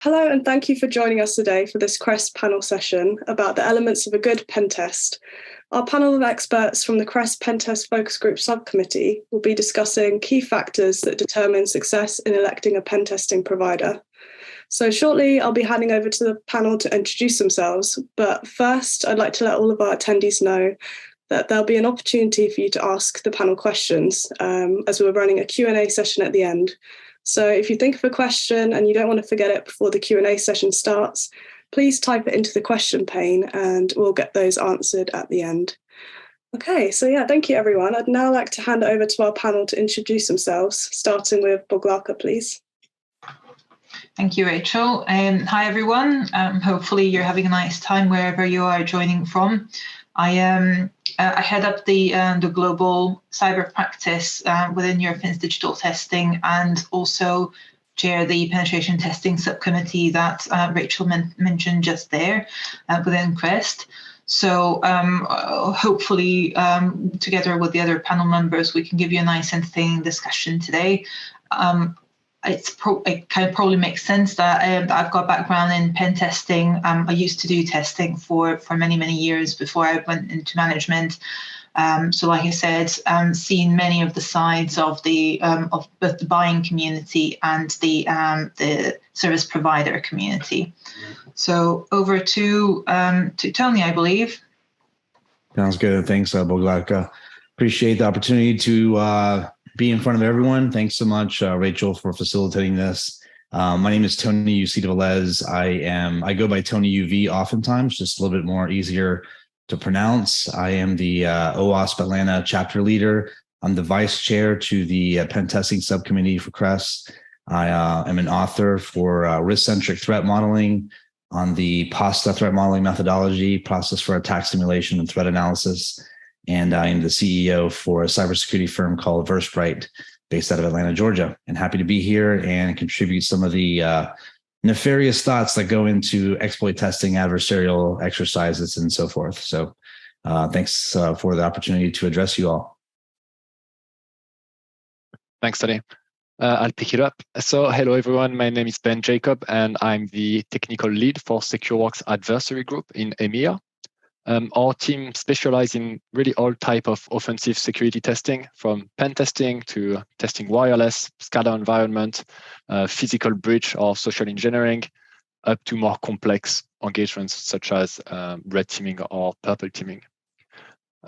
Hello, and thank you for joining us today for this CREST panel session about the elements of a good pen test. Our panel of experts from the CREST Pentest Focus Group Subcommittee will be discussing key factors that determine success in electing a pen testing provider. So shortly, I'll be handing over to the panel to introduce themselves, but first, I'd like to let all of our attendees know that there'll be an opportunity for you to ask the panel questions as we're running a Q&A session at the end. So if you think of a question and you don't want to forget it before the Q&A session starts, please type it into the question pane and we'll get those answered at the end. Okay, so thank you everyone. I'd now like to hand it over to our panel to introduce themselves, starting with Boglárka, please. Thank you, Rachel. Hi everyone. Hopefully you're having a nice time wherever you are joining from. I head up the global cyber practice within Eurofins Digital Testing and also chair the penetration testing subcommittee that Rachel mentioned just there within CREST. So hopefully together with the other panel members, we can give you a nice entertaining discussion today. It kind of probably makes sense that I've got background in pen testing. I used to do testing for many, many years before I went into management. So like I said, seen many of the sides of both the buying community and the service provider community. So over to Tony, I believe. Sounds good. Thanks, Boglárka. Appreciate the opportunity to be in front of everyone. Thanks so much, Rachel, for facilitating this. My name is Tony UC de Velez. I go by Tony UV oftentimes, just a little bit more easier to pronounce. I am the OWASP Atlanta chapter leader. I'm the vice chair to the pen testing subcommittee for CREST. I am an author for risk-centric threat modeling on the PASTA threat modeling methodology, process for attack simulation and threat analysis. And I am the CEO for a cybersecurity firm called Versprite, based out of Atlanta, Georgia. And happy to be here and contribute some of the nefarious thoughts that go into exploit testing, adversarial exercises, and so forth. So thanks for the opportunity to address you all. Thanks, Tony. I'll pick it up. So hello, everyone. My name is Ben Jacob, and I'm the technical lead for SecureWorks Adversary Group in EMEA. Our team specializes in really all type of offensive security testing, from pen testing to testing wireless, SCADA environment, physical breach or social engineering, up to more complex engagements such as red teaming or purple teaming.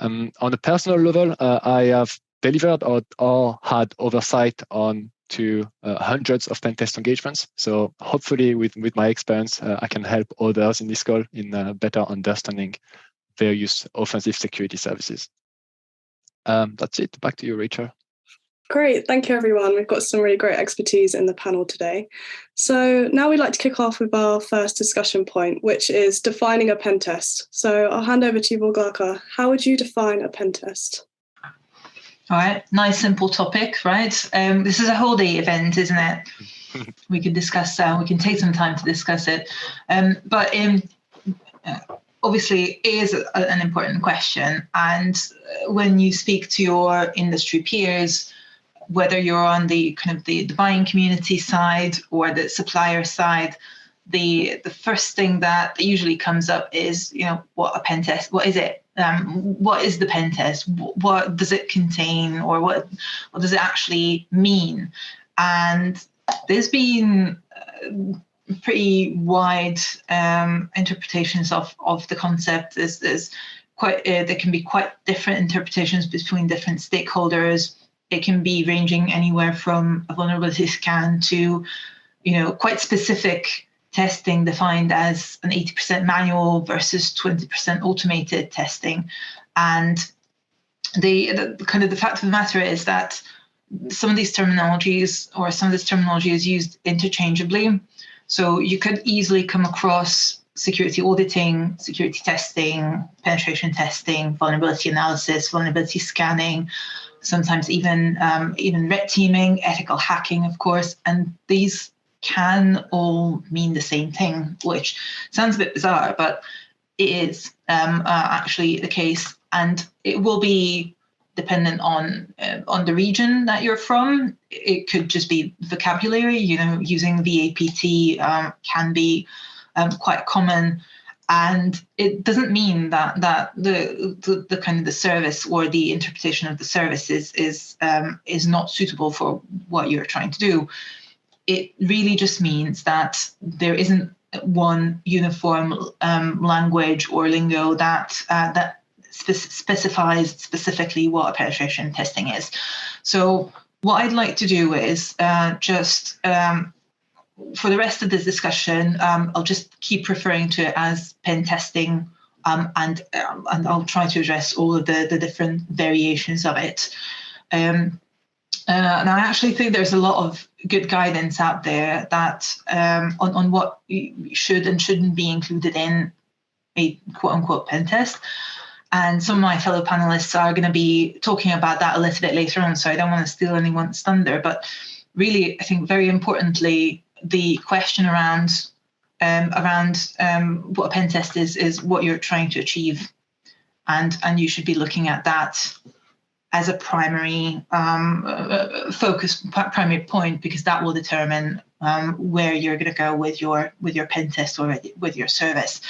On a personal level, I have delivered or had oversight on to hundreds of pen test engagements. So hopefully with my experience, I can help others in this call in better understanding various offensive security services. That's it. Back to you, Rachel. Great. Thank you, everyone. We've got some really great expertise in the panel today. So now we'd like to kick off with our first discussion point, which is defining a pen test. So I'll hand over to you, Boglárka. How would you define a pen test? All right. Nice, simple topic, right? This is a whole day event, isn't it? We could discuss that. We can take some time to discuss it. But obviously, it is an important question. And when you speak to your industry peers, whether you're on the kind of the buying community side or the supplier side, the first thing that usually comes up is, what a pen test, what is it? What is the pen test? What does it contain, or what does it actually mean? And there's been pretty wide interpretations of the concept. There's quite there can be quite different interpretations between different stakeholders. It can be ranging anywhere from a vulnerability scan to, quite specific testing defined as an 80% manual versus 20% automated testing. And the fact of the matter is that some of this terminology is used interchangeably. So you could easily come across security auditing, security testing, penetration testing, vulnerability analysis, vulnerability scanning, sometimes even red teaming, ethical hacking, of course, and these can all mean the same thing, which sounds a bit bizarre, but it is actually the case. And it will be dependent on the region that you're from. It could just be vocabulary. Using VAPT can be quite common, and it doesn't mean that the kind of the service or the interpretation of the service is not suitable for what you're trying to do. It really just means that there isn't one uniform language or lingo that specifies specifically what a penetration testing is. So what I'd like to do is just for the rest of this discussion, I'll just keep referring to it as pen testing, and I'll try to address all of the different variations of it. And I actually think there's a lot of good guidance out there that on what should and shouldn't be included in a quote-unquote pen test. And some of my fellow panelists are going to be talking about that a little bit later on, so I don't want to steal anyone's thunder. But really, I think very importantly, the question around what a pen test is what you're trying to achieve, and you should be looking at that as a primary focus, primary point, because that will determine where you're going to go with your pen test or with your service.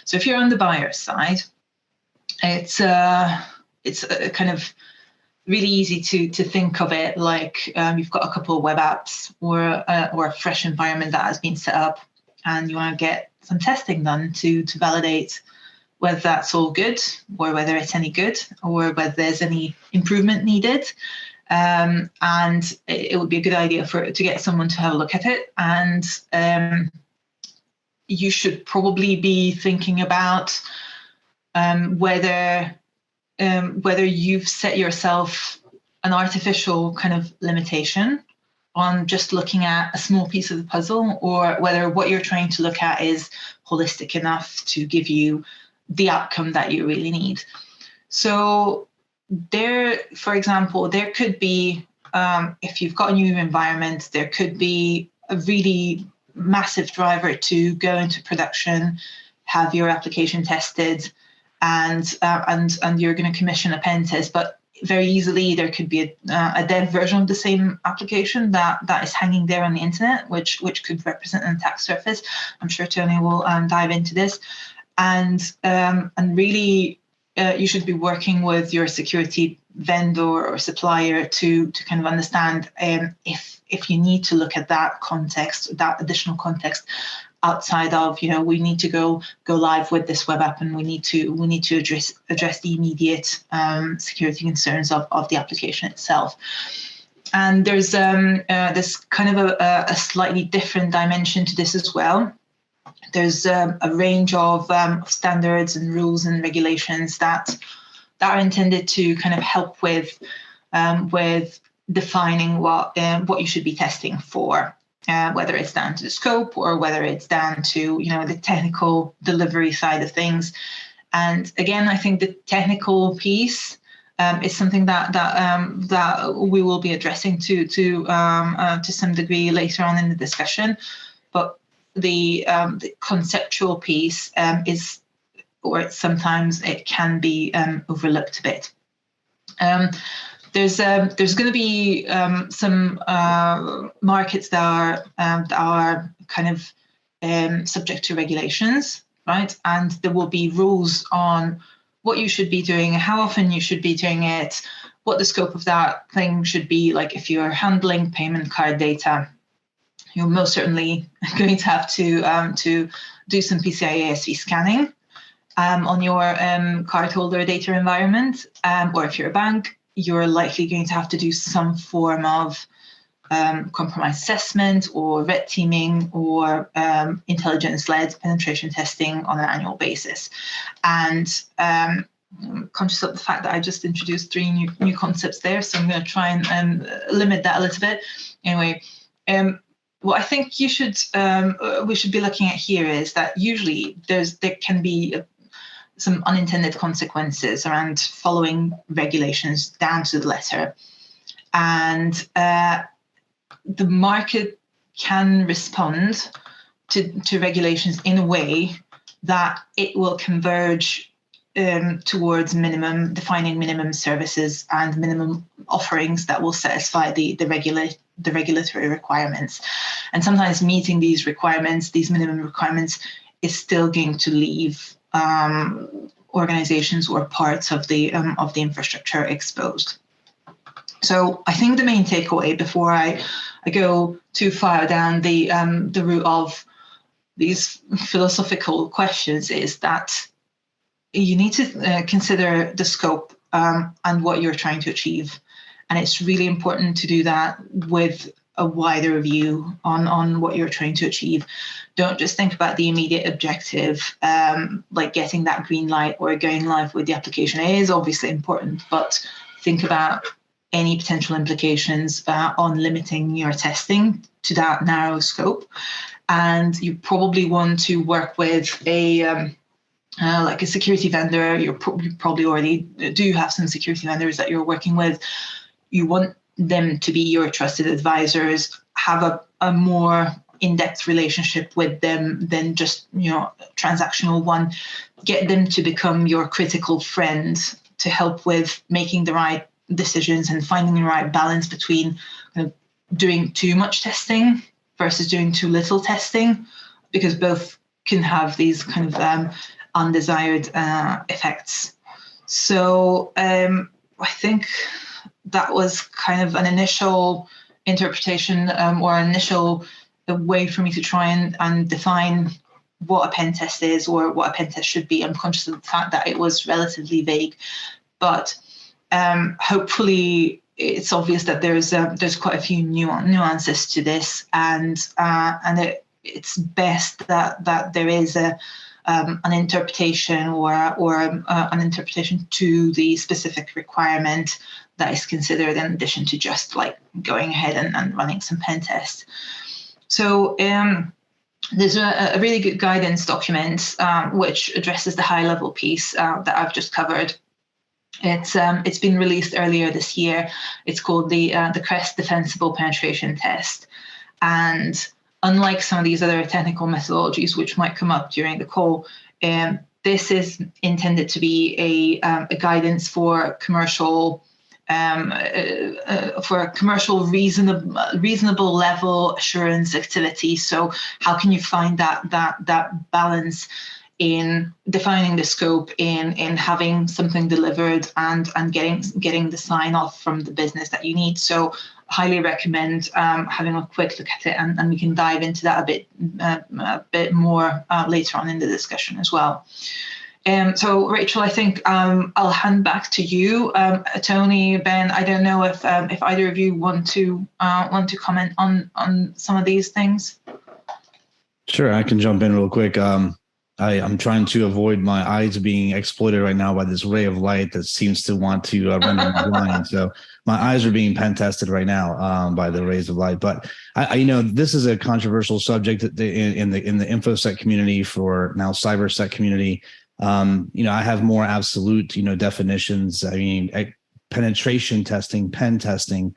So if you're on the buyer side, it's kind of really easy to think of it like you've got a couple of web apps or a fresh environment that has been set up, and you want to get some testing done to validate whether that's all good or whether it's any good or whether there's any improvement needed. And it would be a good idea to get someone to have a look at it. And you should probably be thinking about whether you've set yourself an artificial kind of limitation on just looking at a small piece of the puzzle, or whether what you're trying to look at is holistic enough to give you the outcome that you really need. So there, for example, there could be, if you've got a new environment, there could be a really massive driver to go into production, have your application tested, and you're going to commission a pen test. But very easily there could be a dev version of the same application that is hanging there on the internet, which could represent an attack surface. I'm sure Tony will dive into this. And really, you should be working with your security vendor or supplier to kind of understand if you need to look at that context, that additional context outside of, we need to go live with this web app, and we need to address the immediate security concerns of the application itself. And there's this kind of a slightly different dimension to this as well. There's a range of standards and rules and regulations that are intended to kind of help with defining what you should be testing for, whether it's down to the scope or whether it's down to the technical delivery side of things. And again, I think the technical piece is something that we will be addressing to some degree later on in the discussion, but the conceptual piece is, or sometimes it can be overlooked a bit. There's going to be some markets that are kind of subject to regulations, right? And there will be rules on what you should be doing, how often you should be doing it, what the scope of that thing should be. Like if you're handling payment card data, you're most certainly going to have to do some PCI ASV scanning on your cardholder data environment, or if you're a bank, you're likely going to have to do some form of compromise assessment or red teaming or intelligence-led penetration testing on an annual basis. And I'm conscious of the fact that I just introduced 3 new concepts there, so I'm going to try and limit that a little bit. Anyway, what I think we should be looking at here is that usually there can be some unintended consequences around following regulations down to the letter, and the market can respond to regulations in a way that it will converge towards defining minimum services and minimum offerings that will satisfy the regulatory requirements. And sometimes meeting these requirements, these minimum requirements, is still going to leave organizations or parts of the infrastructure exposed. So I think the main takeaway before I go too far down the route of these philosophical questions is that you need to consider the scope and what you're trying to achieve. And it's really important to do that with a wider view on what you're trying to achieve. Don't just think about the immediate objective, like getting that green light or going live with the application. It is obviously important, but think about any potential implications on limiting your testing to that narrow scope. And you probably want to work with like a security vendor. You probably already do have some security vendors that you're working with. You want them to be your trusted advisors, have a more in-depth relationship with them than just, transactional one. Get them to become your critical friend to help with making the right decisions and finding the right balance between kind of doing too much testing versus doing too little testing, because both can have these kind of undesired effects. So I think that was kind of an initial interpretation or initial way for me to try and define what a pen test is or what a pen test should be. I'm conscious of the fact that it was relatively vague, but hopefully it's obvious that there's quite a few nuances to this, and it's best that there is an interpretation or an interpretation to the specific requirement that is considered in addition to just like going ahead and running some pen tests. So there's a really good guidance document which addresses the high level piece that I've just covered. It's been released earlier this year. It's called the CREST Defensible Penetration Test. And unlike some of these other technical methodologies which might come up during the call, this is intended to be a guidance for commercial reasonable level assurance activity. So how can you find that balance in defining the scope, in having something delivered and getting the sign off from the business that you need? So highly recommend having a quick look at it, and we can dive into that a bit more later on in the discussion as well. So Rachel, I think I'll hand back to you. Tony, Ben, I don't know if either of you want to comment on some of these things. Sure, I can jump in real quick. I'm trying to avoid my eyes being exploited right now by this ray of light that seems to want to render me blind. So my eyes are being pen tested right now by the rays of light. But I this is a controversial subject in the InfoSec community, for now CyberSec community. I have more absolute definitions. I mean, penetration testing, pen testing,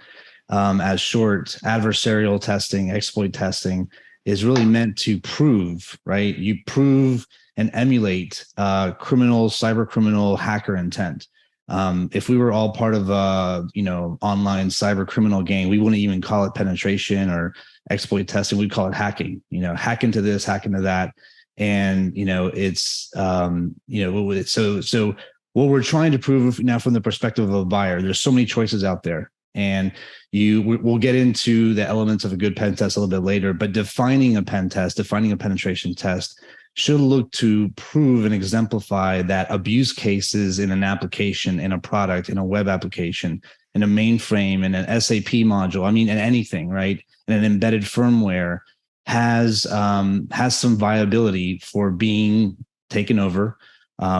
as short, adversarial testing, exploit testing, is really meant to prove, right? You prove and emulate cyber criminal hacker intent. If we were all part of online cyber criminal gang, we wouldn't even call it penetration or exploit testing. We'd call it hacking. Hack into this, hack into that, and it's so what we're trying to prove now from the perspective of a buyer. There's so many choices out there. And we'll get into the elements of a good pen test a little bit later, but defining a pen test, defining a penetration test should look to prove and exemplify that abuse cases in an application, in a product, in a web application, in a mainframe, in an SAP module, in anything, right? And an embedded firmware has some viability for being taken over,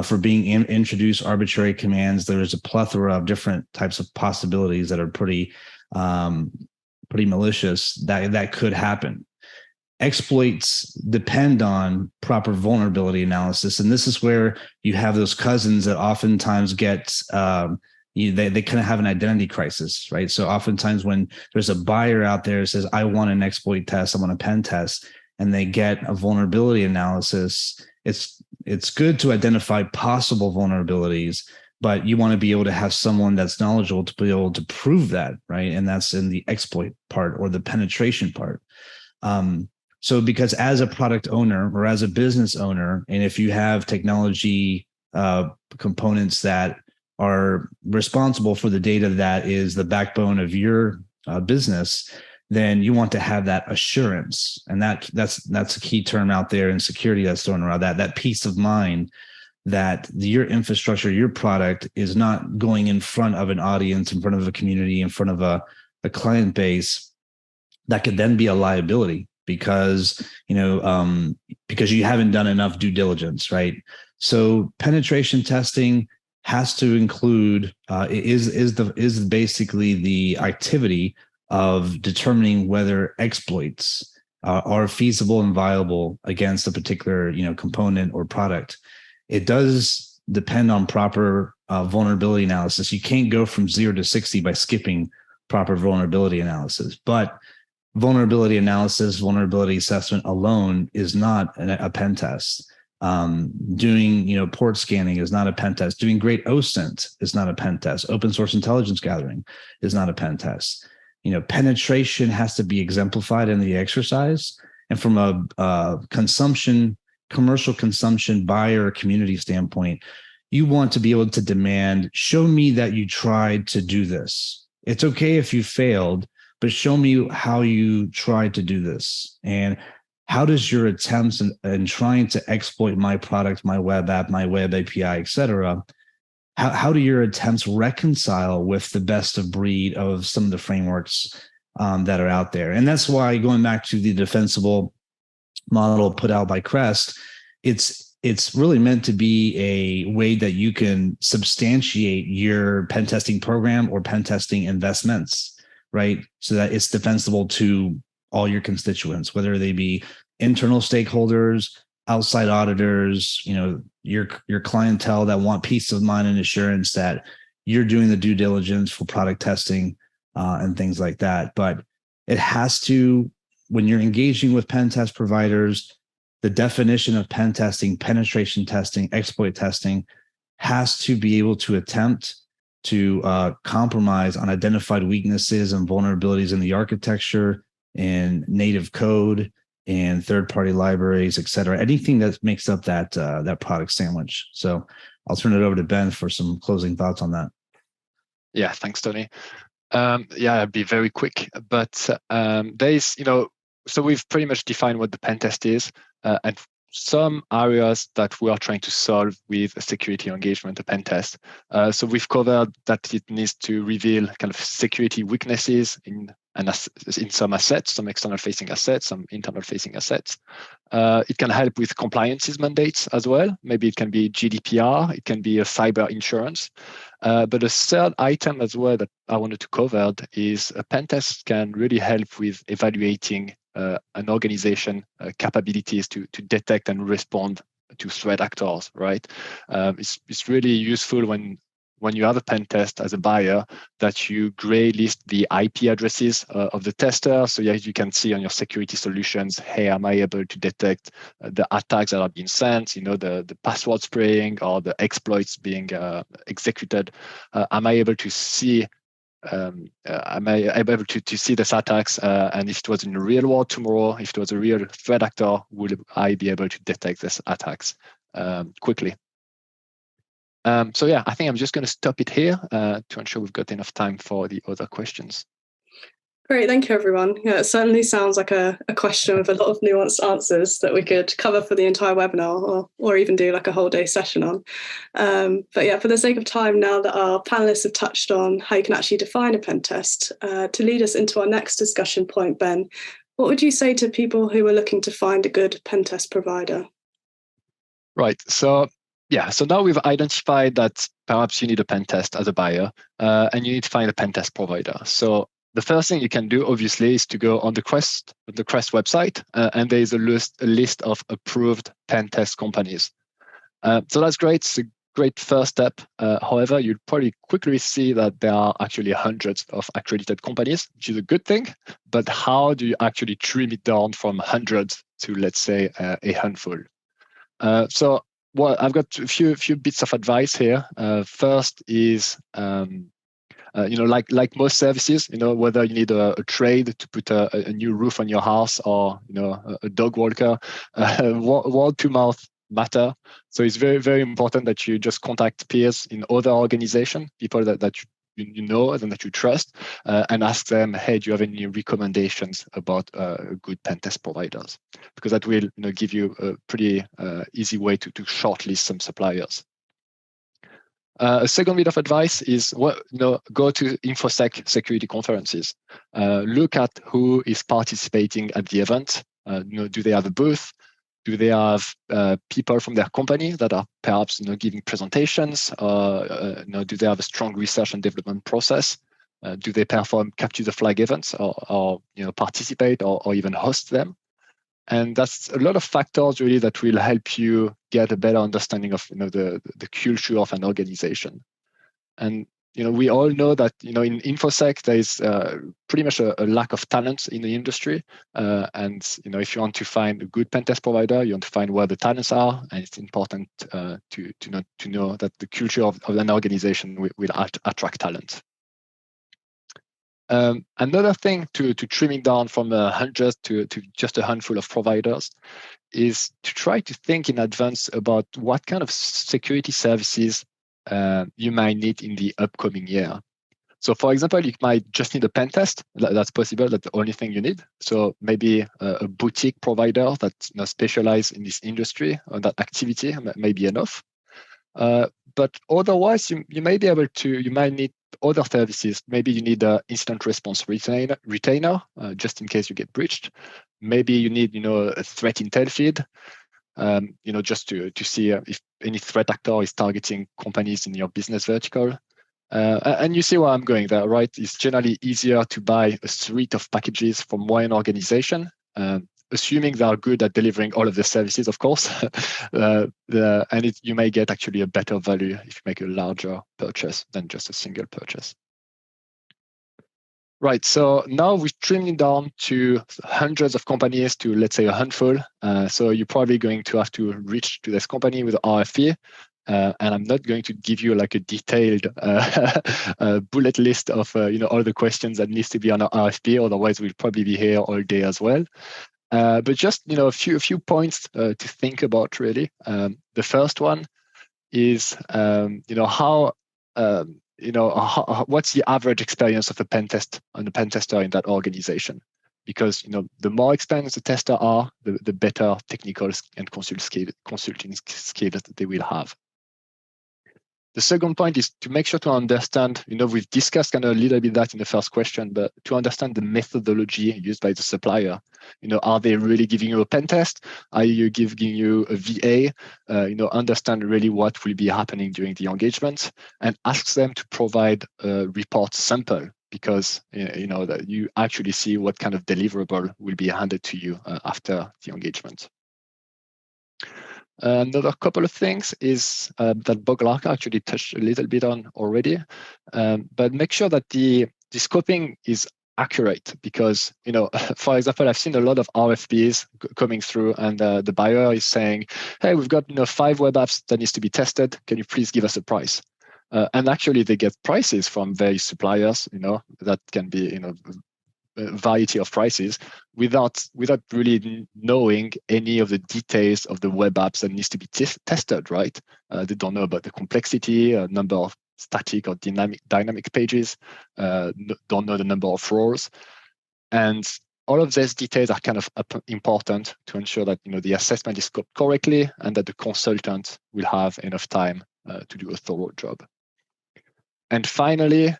for being introduced arbitrary commands. There's a plethora of different types of possibilities that are pretty malicious that could happen. Exploits depend on proper vulnerability analysis, and this is where you have those cousins that oftentimes get they kind of have an identity crisis, right? So oftentimes when there's a buyer out there that says, I want an exploit test, I want a pen test, and they get a vulnerability analysis, it's good to identify possible vulnerabilities, but you want to be able to have someone that's knowledgeable to be able to prove that, right? And that's in the exploit part or the penetration part. So because as a product owner or as a business owner, and if you have technology components that are responsible for the data that is the backbone of your business, then you want to have that assurance. And that's a key term out there in security that's thrown around, that peace of mind that your infrastructure, your product is not going in front of an audience, in front of a community, in front of a client base that could then be a liability because you haven't done enough due diligence, right? So penetration testing has to include is basically the activity of determining whether exploits are feasible and viable against a particular component or product. It does depend on proper vulnerability analysis. You can't go from 0 to 60 by skipping proper vulnerability analysis, but vulnerability analysis, vulnerability assessment alone is not a pen test. Doing port scanning is not a pen test. Doing great OSINT is not a pen test. Open source intelligence gathering is not a pen test. Penetration has to be exemplified in the exercise. And from a commercial consumption buyer community standpoint, you want to be able to demand, show me that you tried to do this. It's okay if you failed, but show me how you tried to do this. And how does your attempts in trying to exploit my product, my web app, my web API, et cetera, how do your attempts reconcile with the best of breed of some of the frameworks that are out there? And that's why, going back to the defensible model put out by CREST, it's really meant to be a way that you can substantiate your pen testing program or pen testing investments, right? So that it's defensible to all your constituents, whether they be internal stakeholders, outside auditors, your clientele that want peace of mind and assurance that you're doing the due diligence for product testing and things like that. But it has to, when you're engaging with pen test providers, the definition of pen testing, penetration testing, exploit testing has to be able to attempt to compromise on identified weaknesses and vulnerabilities in the architecture and native code and third-party libraries, et cetera, anything that makes up that product sandwich. So I'll turn it over to Ben for some closing thoughts on that. Yeah, thanks, Tony. I'll be very quick, but there is, so we've pretty much defined what the pen test is, and some areas that we are trying to solve with a security engagement, a pen test. So we've covered that it needs to reveal kind of security weaknesses in some assets, some external facing assets, some internal facing assets. It can help with compliances mandates as well. Maybe it can be GDPR, it can be a cyber insurance. But a third item as well that I wanted to cover is a pen test can really help with evaluating an organization capabilities to detect and respond to threat actors, right? It's really useful when you have a pen test as a buyer that you gray list the IP addresses of the tester. So yeah, you can see on your security solutions, hey, am I able to detect the attacks that are being sent, the password spraying or the exploits being executed? Am I able to see am I able to see these attacks? And if it was in the real world tomorrow, if it was a real threat actor, would I be able to detect these attacks quickly? So yeah, I think I'm just going to stop it here to ensure we've got enough time for the other questions. Great, thank you, everyone. Yeah, it certainly sounds like a question with a lot of nuanced answers that we could cover for the entire webinar or even do like a whole day session on. But yeah, for the sake of time, now that our panelists have touched on how you can actually define a pen test, to lead us into our next discussion point, Ben, what would you say to people who are looking to find a good pen test provider? Right, so now we've identified that perhaps you need a pen test as a buyer and you need to find a pen test provider. So the first thing you can do, obviously, is to go on the CREST website, and there is a list of approved pen test companies. So that's great. It's a great first step. However, you'll probably quickly see that there are actually hundreds of accredited companies, which is a good thing. But how do you actually trim it down from hundreds to, let's say, a handful? So well, I've got a few bits of advice here. First is, like most services, whether you need a trade to put a new roof on your house or a dog walker, word to mouth matter. So it's very, very important that you just contact peers in other organizations, people that you know and that you trust, and ask them, hey, do you have any recommendations about good pen test providers? Because that will give you a pretty easy way to shortlist some suppliers. A second bit of advice is go to InfoSec security conferences. Look at who is participating at the event. Do they have a booth? Do they have people from their company that are perhaps giving presentations? Do they have a strong research and development process? Do they perform capture the flag events or participate or even host them? And that's a lot of factors really that will help you get a better understanding of the culture of an organization. And we all know that in InfoSec there is pretty much a lack of talent in the industry. And if you want to find a good pen test provider, you want to find where the talents are, and it's important to know that the culture of an organization will attract talent. Another thing to trimming down from hundreds to just a handful of providers is to try to think in advance about what kind of security services you might need in the upcoming year. So for example, you might just need a pen test. That's possible. That's the only thing you need. So maybe a boutique provider that specializes in this industry or that activity may be enough. But otherwise, you may be able to, you might need other services. Maybe you need an incident response retainer just in case you get breached. Maybe you need, a threat intel feed, just to see if any threat actor is targeting companies in your business vertical. And you see where I'm going there, right? It's generally easier to buy a suite of packages from one organization, assuming they are good at delivering all of the services, of course. You may get actually a better value if you make a larger purchase than just a single purchase. Right, so now we've trimmed it down to hundreds of companies to, let's say, a handful. So you're probably going to have to reach to this company with an RFP. And I'm not going to give you like a detailed bullet list of all the questions that needs to be on an RFP. Otherwise, we'll probably be here all day as well. But just a few points to think about really. The first one is what's the average experience of a pen test and a pen tester in that organization? Because the more experienced the tester are, the better technical and consulting skills that they will have. The second point is to make sure to understand, we've discussed kind of a little bit that in the first question, but to understand the methodology used by the supplier. Are they really giving you a pen test? Are you giving you a VA? Understand really what will be happening during the engagement and ask them to provide a report sample because, that you actually see what kind of deliverable will be handed to you after the engagement. Another couple of things is that Bob Larker actually touched a little bit on already, but make sure that the scoping is accurate because, for example, I've seen a lot of RFPs coming through and the buyer is saying, hey, we've got 5 web apps that needs to be tested. Can you please give us a price? And actually they get prices from various suppliers, that can be, a variety of prices without really knowing any of the details of the web apps that needs to be tested, right? They don't know about the complexity, number of static or dynamic pages, don't know the number of roles. And all of these details are kind of important to ensure that the assessment is scoped correctly and that the consultant will have enough time to do a thorough job. And finally,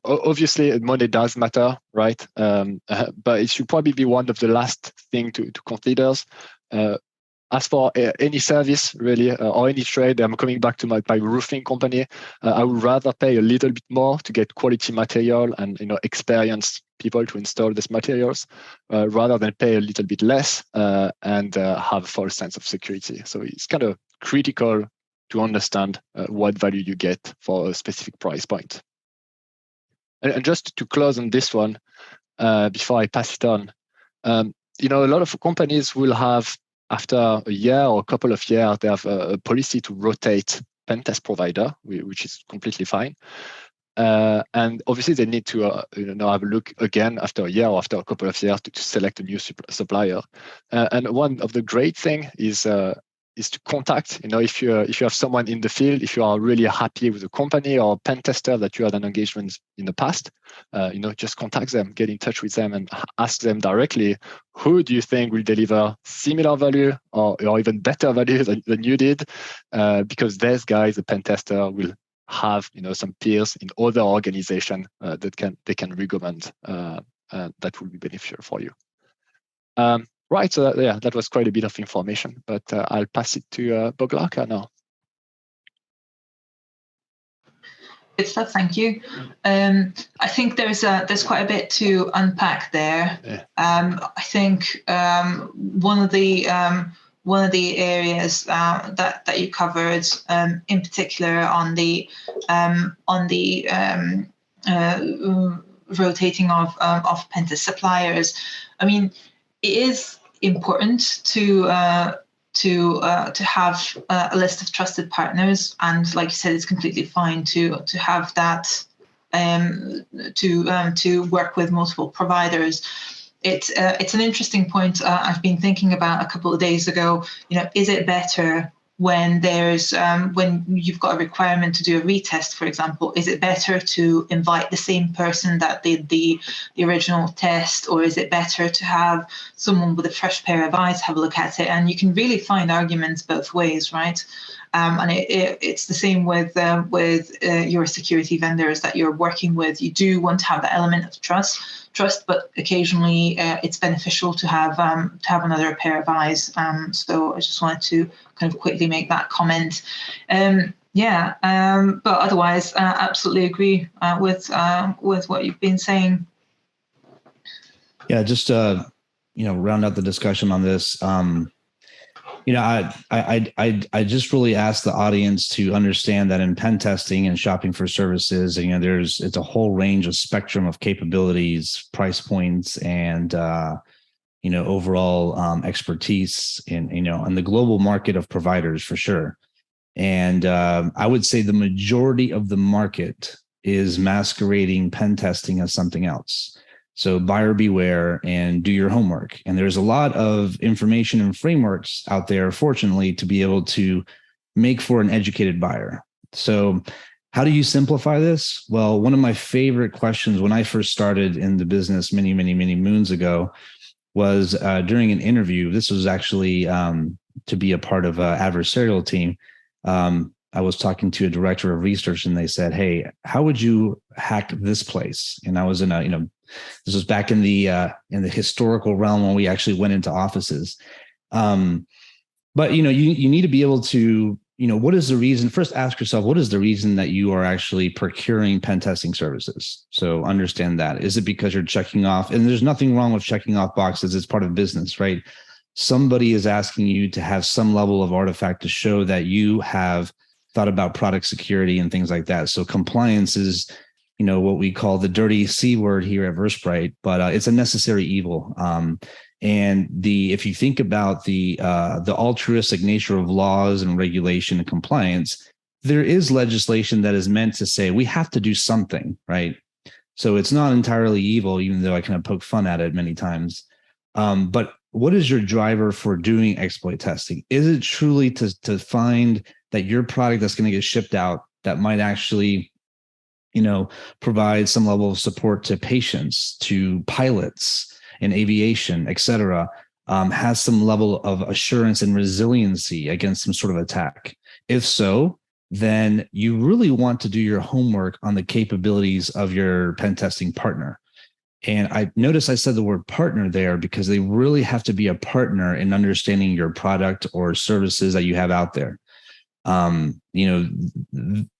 obviously money does matter, right? But it should probably be one of the last thing to consider. As for any service, really, or any trade, I'm coming back to my roofing company. I would rather pay a little bit more to get quality material and experienced people to install these materials, rather than pay a little bit less and have a false sense of security. So it's kind of critical to understand what value you get for a specific price point. And just to close on this one, before I pass it on, a lot of companies will have after a year or a couple of years, they have a policy to rotate pen test provider, which is completely fine. And obviously, they need to have a look again after a year or after a couple of years to select a new supplier. And one of the great thing is to contact. If you have someone in the field, if you are really happy with a company or pen tester that you had an engagement in the past, just contact them, get in touch with them, and ask them directly, who do you think will deliver similar value or even better value than you did? Because these guys, the pen tester, will have some peers in other organizations that they can recommend that will be beneficial for you. Right, so that was quite a bit of information, but I'll pass it to Boglaka now. Good stuff, thank you. I think there's quite a bit to unpack there. Yeah. I think one of the areas that you covered, in particular on the rotating of pentest suppliers. I mean, it is important to have a list of trusted partners, and like you said, it's completely fine to have that, to work with multiple providers. It's an interesting point I've been thinking about a couple of days ago. Is it better when when you've got a requirement to do a retest, for example? Is it better to invite the same person that did the original test, or is it better to have someone with a fresh pair of eyes have a look at it? And you can really find arguments both ways, right? And it's the same with your security vendors that you're working with. You do want to have that element of trust, but occasionally it's beneficial to have another pair of eyes. So I just wanted to kind of quickly make that comment. But otherwise, absolutely agree with what you've been saying. Yeah, just round out the discussion on this. I just really ask the audience to understand that in pen testing and shopping for services, it's a whole range of spectrum of capabilities, price points, and overall expertise in the global market of providers for sure. And I would say the majority of the market is masquerading pen testing as something else. So buyer beware and do your homework. And there's a lot of information and frameworks out there, fortunately, to be able to make for an educated buyer. So how do you simplify this? Well, one of my favorite questions when I first started in the business many, many, many moons ago was during an interview. This was actually to be a part of an adversarial team. I was talking to a director of research, and they said, "Hey, how would you hack this place?" And I was in this was back in the historical realm when we actually went into offices. But you need to be able to, what is the reason? First, ask yourself, what is the reason that you are actually procuring pen testing services? So understand that. Is it because you're checking off? And there's nothing wrong with checking off boxes. It's part of business, right? Somebody is asking you to have some level of artifact to show that you have thought about product security and things like that. So compliance is, what we call the dirty C word here at Versprite, but it's a necessary evil. And if you think about the altruistic nature of laws and regulation and compliance, there is legislation that is meant to say we have to do something, right? So it's not entirely evil, even though I kind of poke fun at it many times. But what is your driver for doing exploit testing? Is it truly to find that your product that's going to get shipped out that might actually provide some level of support to patients, to pilots in aviation, et cetera, has some level of assurance and resiliency against some sort of attack? If so, then you really want to do your homework on the capabilities of your pen testing partner. And I notice I said the word partner there because they really have to be a partner in understanding your product or services that you have out there.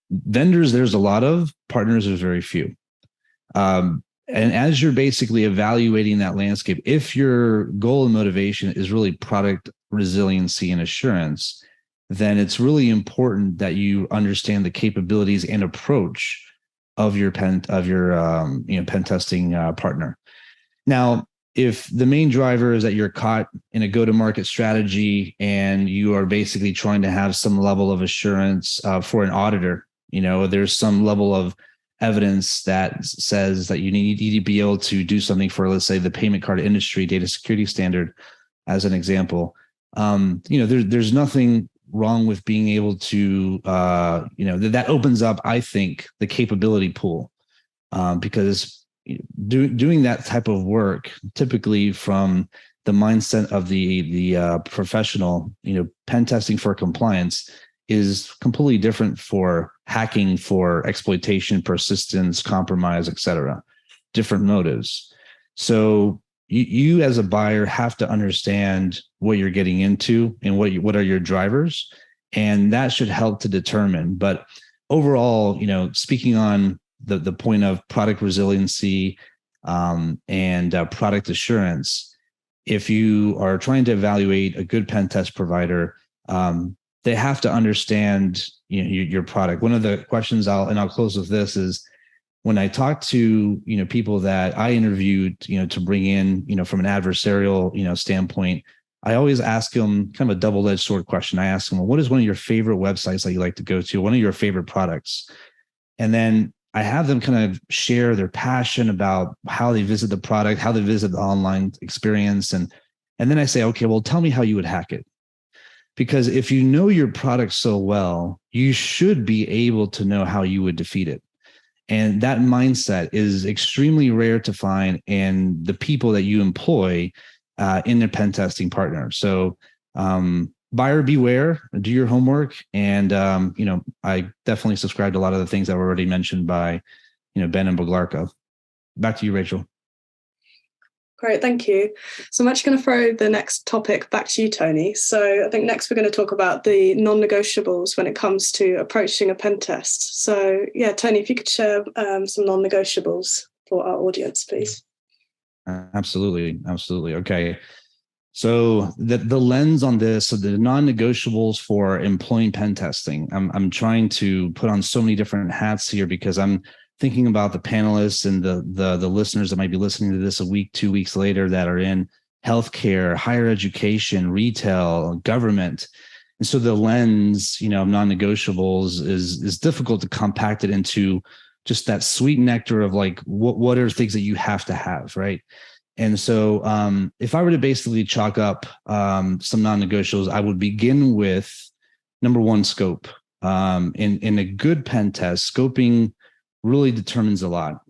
Vendors, there's a lot of partners, there's very few. And as you're basically evaluating that landscape, if your goal and motivation is really product resiliency and assurance, then it's really important that you understand the capabilities and approach of your pen testing partner. Now, if the main driver is that you're caught in a go-to-market strategy and you are basically trying to have some level of assurance for an auditor, there's some level of evidence that says that you need to be able to do something for, let's say, the payment card industry data security standard, as an example. There's nothing wrong with being able to, that opens up, I think, the capability pool, because doing that type of work, typically from the mindset of the professional, pen testing for compliance is completely different for hacking for exploitation, persistence, compromise, etc. Different motives. So you as a buyer have to understand what you're getting into and what are your drivers, and that should help to determine. But overall, speaking on the point of product resiliency and product assurance, if you are trying to evaluate a good pen test provider, they have to understand your product. One of the questions I'll close with this is, when I talk to people that I interviewed to bring in from an adversarial standpoint, I always ask them kind of a double-edged sword question. I ask them, well, what is one of your favorite websites that you like to go to? One of your favorite products? And then I have them kind of share their passion about how they visit the product, how they visit the online experience. And then I say, okay, well, tell me how you would hack it. Because if you know your product so well, you should be able to know how you would defeat it. And that mindset is extremely rare to find in the people that you employ in their pen testing partner. So buyer beware, do your homework. And, I definitely subscribe to a lot of the things that were already mentioned by, Ben and Boglarka. Back to you, Rachel. Great, thank you. So I'm actually going to throw the next topic back to you, Tony. So I think next we're going to talk about the non-negotiables when it comes to approaching a pen test. So yeah, Tony, if you could share some non-negotiables for our audience, please. Absolutely. Okay. So the lens on this, so the non-negotiables for employing pen testing, I'm trying to put on so many different hats here because I'm thinking about the panelists and the listeners that might be listening to this a week, 2 weeks later that are in healthcare, higher education, retail, government. And so the lens, of non-negotiables is difficult to compact it into just that sweet nectar of like, what are things that you have to have, right? And so if I were to basically chalk up some non-negotiables, I would begin with number one, scope. In a good pen test, scoping really determines a lot.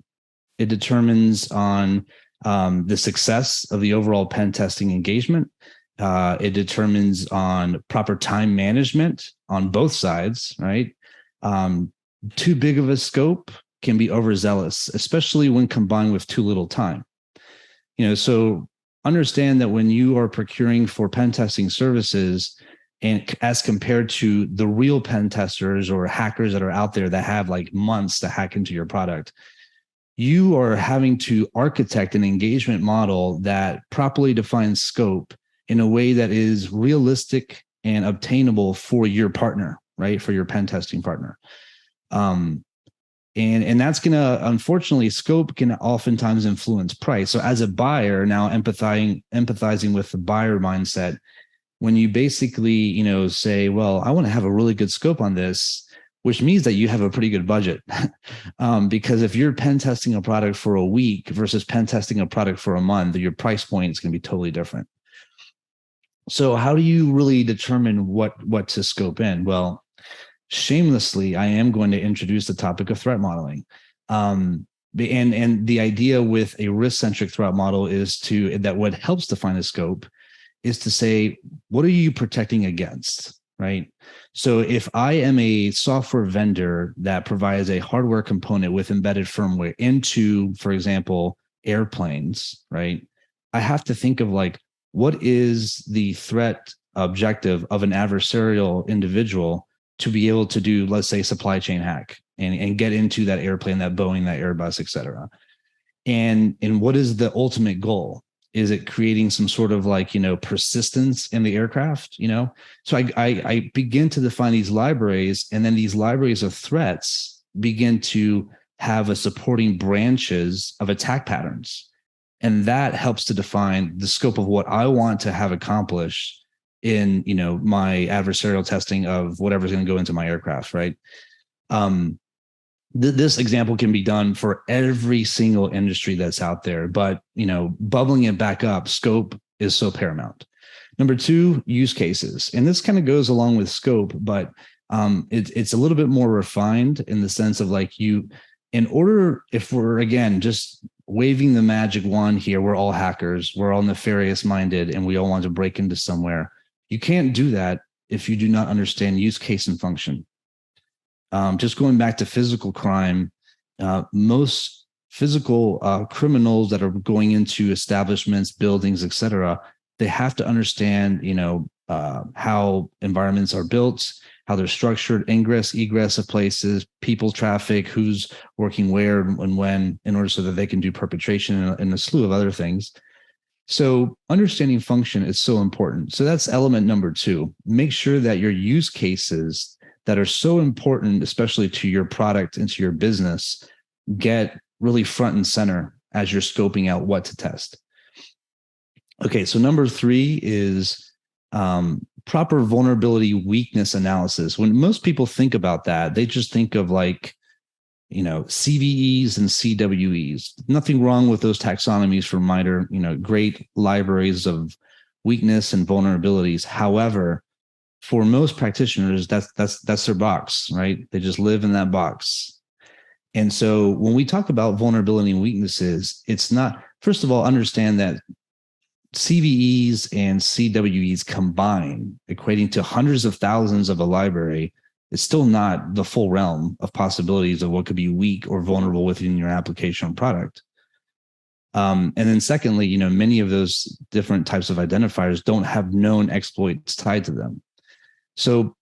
It determines on the success of the overall pen testing engagement. It determines on proper time management on both sides, right? Too big of a scope can be overzealous, especially when combined with too little time. So understand that when you are procuring for pen testing services, and as compared to the real pen testers or hackers that are out there that have like months to hack into your product, you are having to architect an engagement model that properly defines scope in a way that is realistic and obtainable for your partner, right? For your pen testing partner. And that's going to, unfortunately, scope can oftentimes influence price. So as a buyer, now empathizing with the buyer mindset, when you basically, say, well, I want to have a really good scope on this, which means that you have a pretty good budget. Because if you're pen testing a product for a week versus pen testing a product for a month, your price point is going to be totally different. So how do you really determine what to scope in? Well, shamelessly, I am going to introduce the topic of threat modeling. And the idea with a risk-centric threat model is that what helps define a scope is to say, what are you protecting against, right? So if I am a software vendor that provides a hardware component with embedded firmware into, for example, airplanes, right? I have to think of like, what is the threat objective of an adversarial individual to be able to do, let's say, supply chain hack and get into that airplane, that Boeing, that Airbus, et cetera. And what is the ultimate goal? Is it creating some sort of like, persistence in the aircraft, So I begin to define these libraries, and then these libraries of threats begin to have a supporting branches of attack patterns. And that helps to define the scope of what I want to have accomplished in, my adversarial testing of whatever's going to go into my aircraft, right? This example can be done for every single industry that's out there, but, bubbling it back up, scope is so paramount. Number two, use cases. And this kind of goes along with scope, but it's a little bit more refined in the sense of like if we're, again, just waving the magic wand here, we're all hackers, we're all nefarious minded, and we all want to break into somewhere. You can't do that if you do not understand use case and function. Just going back to physical crime, most physical criminals that are going into establishments, buildings, etc., they have to understand, how environments are built, how they're structured, ingress, egress of places, people traffic, who's working where and when, in order so that they can do perpetration and a slew of other things. So understanding function is so important. So that's element number two. Make sure that your use cases that are so important, especially to your product and to your business, get really front and center as you're scoping out what to test. Okay, so number three is proper vulnerability weakness analysis. When most people think about that, they just think of like, CVEs and CWEs. Nothing wrong with those taxonomies for MITRE, great libraries of weakness and vulnerabilities. However, for most practitioners, that's their box, right? They just live in that box. And so when we talk about vulnerability and weaknesses, it's not, first of all, understand that CVEs and CWEs combined, equating to hundreds of thousands of a library, is still not the full realm of possibilities of what could be weak or vulnerable within your application or product. And then secondly, many of those different types of identifiers don't have known exploits tied to them. So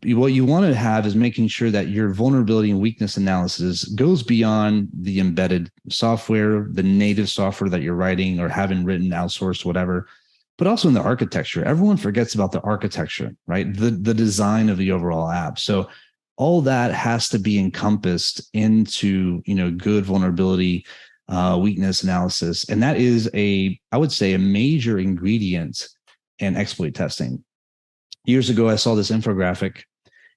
what you want to have is making sure that your vulnerability and weakness analysis goes beyond the embedded software, the native software that you're writing or having written, outsourced, whatever, but also in the architecture. Everyone forgets about the architecture, right? The design of the overall app. So all that has to be encompassed into, good vulnerability, weakness analysis. And that is I would say a major ingredient in exploit testing. Years ago, I saw this infographic,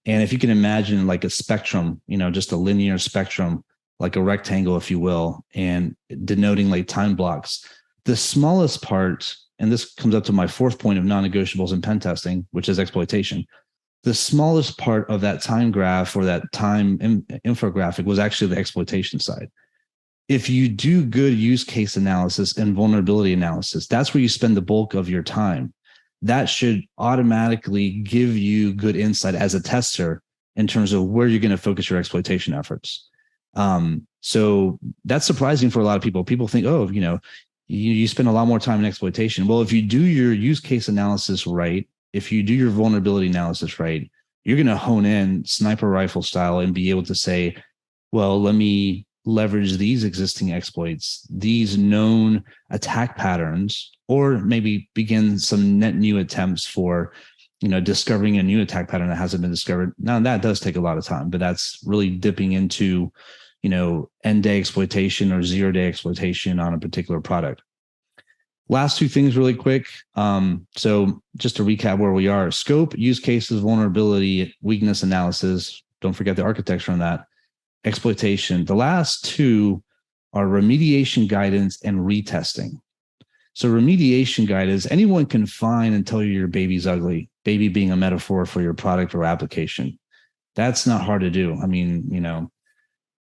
and if you can imagine like a spectrum, just a linear spectrum, like a rectangle, if you will, and denoting like time blocks, the smallest part, and this comes up to my fourth point of non-negotiables in pen testing, which is exploitation. The smallest part of that time graph or that time infographic was actually the exploitation side. If you do good use case analysis and vulnerability analysis, that's where you spend the bulk of your time. That should automatically give you good insight as a tester in terms of where you're going to focus your exploitation efforts. So that's surprising for a lot of people. People think, you spend a lot more time in exploitation. Well, if you do your use case analysis right, if you do your vulnerability analysis right, you're going to hone in sniper rifle style and be able to say, well, let me leverage these existing exploits, these known attack patterns, or maybe begin some net new attempts for, discovering a new attack pattern that hasn't been discovered. Now that does take a lot of time, but that's really dipping into, end day exploitation or 0-day exploitation on a particular product. Last two things really quick. So just to recap where we are: scope, use cases, vulnerability, weakness analysis. Don't forget the architecture on that. Exploitation. The last two are remediation guidance and retesting. So remediation guidance, anyone can find and tell you your baby's ugly, baby being a metaphor for your product or application. That's not hard to do. I mean,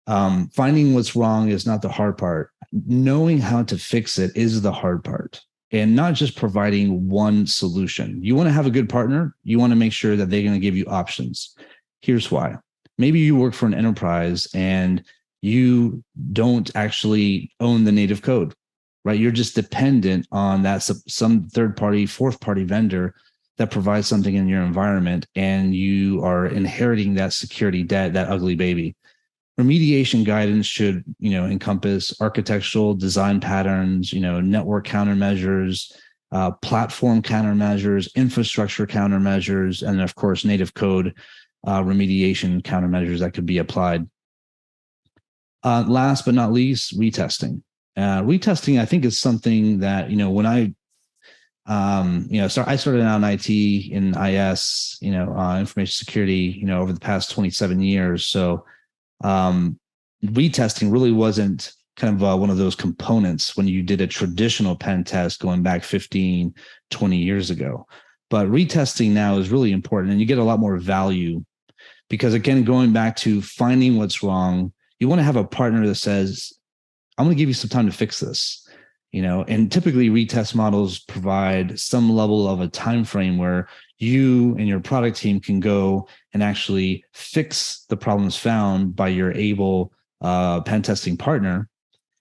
finding what's wrong is not the hard part. Knowing how to fix it is the hard part, and not just providing one solution. You want to have a good partner. You want to make sure that they're going to give you options. Here's why. Maybe you work for an enterprise and you don't actually own the native code, right? You're just dependent on that some third party, fourth party vendor that provides something in your environment, and you are inheriting that security debt, that ugly baby. Remediation guidance should, encompass architectural design patterns, network countermeasures, platform countermeasures, infrastructure countermeasures, and of course, native code remediation countermeasures that could be applied. Last but not least, retesting. Retesting, I think, is something that, when I I started out in IT, in IS, information security, over the past 27 years. So retesting really wasn't kind of one of those components when you did a traditional pen test going back 15, 20 years ago. But retesting now is really important, and you get a lot more value because, again, going back to finding what's wrong, you want to have a partner that says, I'm going to give you some time to fix this. And typically retest models provide some level of a time frame where you and your product team can go and actually fix the problems found by your able pen testing partner.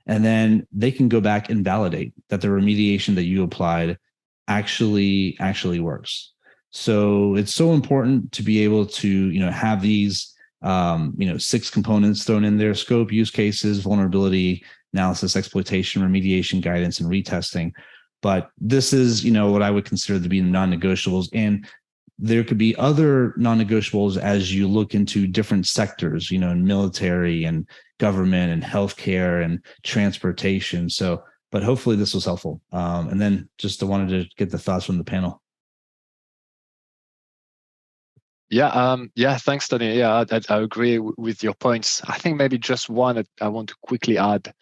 And then they can go back and validate that the remediation that you applied actually works. So it's so important to be able to, have these, 6 components thrown in there: scope, use cases, vulnerability analysis, exploitation, remediation, guidance, and retesting. But this is, what I would consider to be non-negotiables. And there could be other non-negotiables as you look into different sectors, in military and government and healthcare and transportation. So, but hopefully this was helpful. And then just wanted to get the thoughts from the panel. Yeah, thanks, Tony. Yeah, I agree with your points. I think maybe just one that I want to quickly add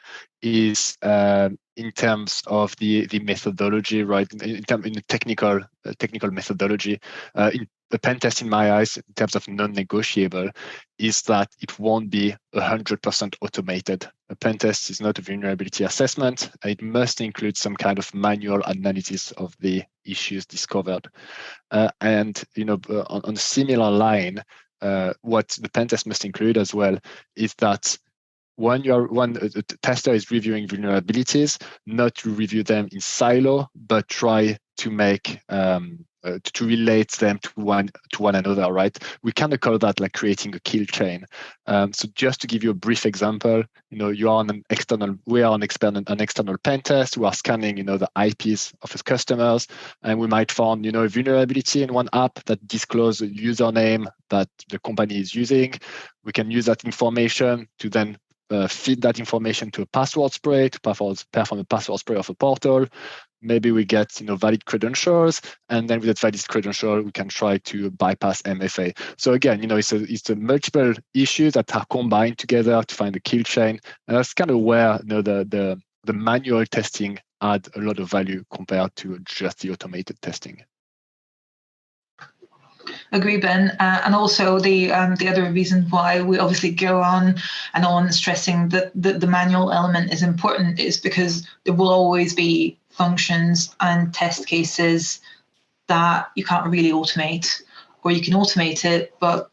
is in terms of the methodology, right? In the technical methodology, in the pen test, in my eyes, in terms of non-negotiable, is that it won't be 100% automated. A pen test is not a vulnerability assessment. It must include some kind of manual analysis of the issues discovered. And on a similar line, what the pen test must include as well is that when a tester is reviewing vulnerabilities, not to review them in silo, but try to make to relate them to one another, right? We kind of call that like creating a kill chain. So just to give you a brief example, we are an external pen test. We are scanning, the IPs of its customers, and we might find, a vulnerability in one app that discloses a username that the company is using. We can use that information to then feed that information to a password spray to perform a password spray of a portal. Maybe we get valid credentials, and then with that valid credential, we can try to bypass MFA. So again, it's a multiple issues that are combined together to find the kill chain, and that's kind of where the manual testing add a lot of value compared to just the automated testing. Agree, Ben. And also the other reason why we obviously go on and on stressing that the manual element is important is because there will always be functions and test cases that you can't really automate, or you can automate it, but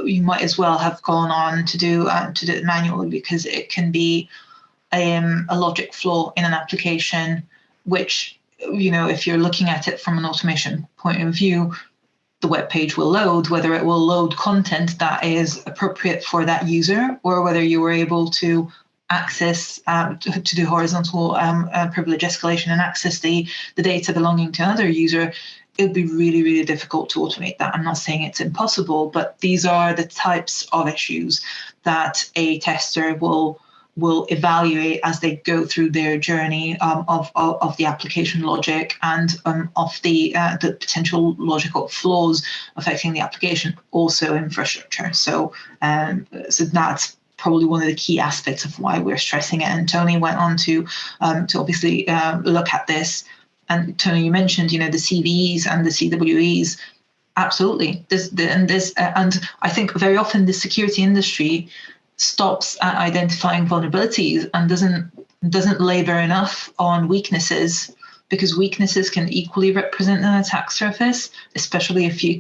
you might as well have gone on to do it manually, because it can be a logic flaw in an application, which, if you're looking at it from an automation point of view, the web page will load, whether it will load content that is appropriate for that user, or whether you were able to access to do horizontal privilege escalation and access the data belonging to another user. It would be really, really difficult to automate that. I'm not saying it's impossible, but these are the types of issues that a tester will evaluate as they go through their journey of the application logic and of the potential logical flaws affecting the application, also infrastructure. So that's probably one of the key aspects of why we're stressing it. And Tony went on to obviously look at this. And Tony, you mentioned, the CVEs and the CWEs. Absolutely. And I think very often the security industry stops at identifying vulnerabilities and doesn't labor enough on weaknesses, because weaknesses can equally represent an attack surface, especially if you